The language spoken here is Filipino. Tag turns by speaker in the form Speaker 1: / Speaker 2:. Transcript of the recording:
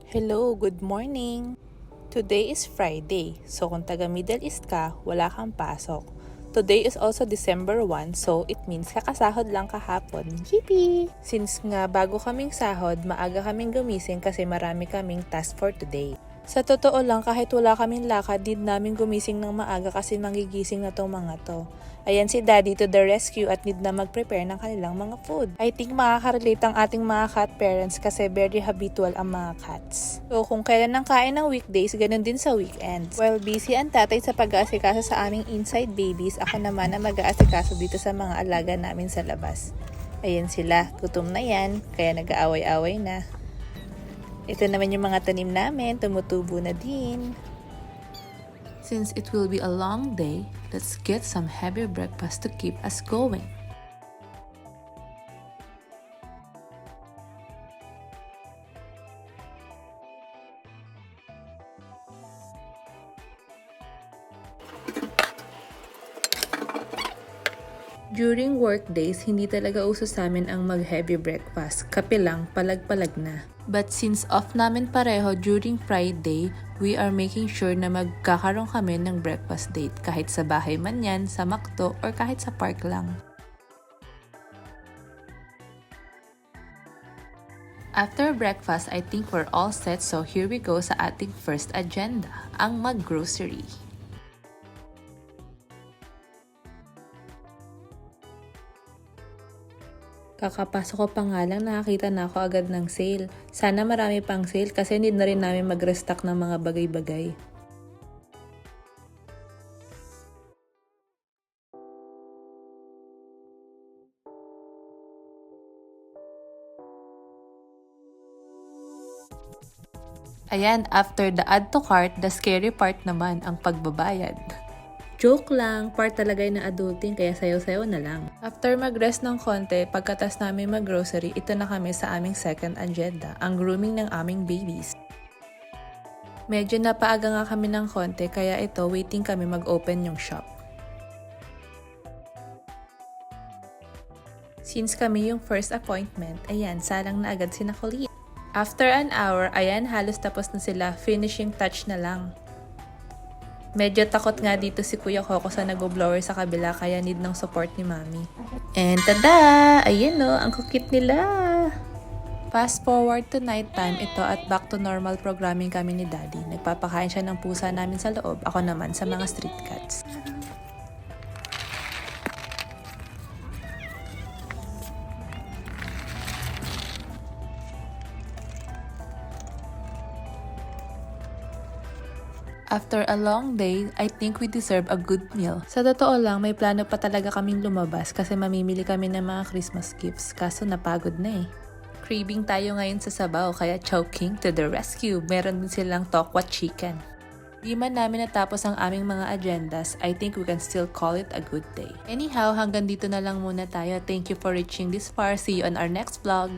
Speaker 1: Hello, good morning! Today is Friday, so kung taga Middle East ka, wala kang pasok. Today is also December 1, so it means kakasahod lang kahapon. Yippee! Since nga bago kaming sahod, maaga kaming gumising kasi marami kaming task for today. Sa totoo lang, kahit wala kaming lakad, need namin gumising ng maaga kasi magigising na tong mga to. Ayan si Daddy to the rescue at need na mag-prepare ng kanilang mga food. I think makaka-relate ang ating mga cat parents kasi very habitual ang mga cats. So kung kailan ang kain ng weekdays, ganun din sa weekends. While busy ang tatay sa pag-aasikaso sa aming inside babies, ako naman ang mag-aasikaso dito sa mga alaga namin sa labas. Ayan sila, gutom na yan, kaya nag-aaway-away na. Ito naman yung mga tanim namin, tumutubo na din. Since it will be a long day, let's get some heavy breakfast to keep us going. During work days, hindi talaga uso sa amin ang mag-heavy breakfast. Kape lang, palag-palag na. But since off namin pareho during Friday, we are making sure na magkakaroon kami ng breakfast date. Kahit sa bahay man yan, sa McDo, or kahit sa park lang. After breakfast, I think we're all set, so here we go sa ating first agenda, ang mag-grocery. Kakapasok ko pa nga lang nakakita na ako agad ng sale. Sana marami pang sale kasi need na rin namin mag-restock ng mga bagay-bagay. Ayan, after the add to cart, the scary part naman ang pagbabayad. Joke lang, part talaga na adulting kaya sayo-sayo na lang. After mag-rest ng konti, pagkatas namin mag-grocery, ito na kami sa aming second agenda, ang grooming ng aming babies. Medyo napaaga nga kami ng konti kaya ito waiting kami mag-open yung shop. Since kami yung first appointment, ayan, salang na agad si Nakulit. After an hour, ayan, halos tapos na sila, finishing touch na lang. Medyo takot nga dito si Kuya Coco sa nag-blower sa kabila kaya need ng support ni Mami. And tada! Ayan o, ang kukit nila! Fast forward to night time ito at back to normal programming kami ni Daddy. Nagpapakain siya ng pusa namin sa loob, ako naman sa mga street cats. After a long day, I think we deserve a good meal. Sa totoo lang, may plano pa talaga kaming lumabas kasi mamimili kami ng mga Christmas gifts kaso napagod na eh. Craving tayo ngayon sa sabaw kaya Chowking to the rescue. Meron din silang tokwa chicken. Di man namin natapos ang aming mga agendas, I think we can still call it a good day. Anyhow, hanggang dito na lang muna tayo. Thank you for reaching this far. See you on our next vlog.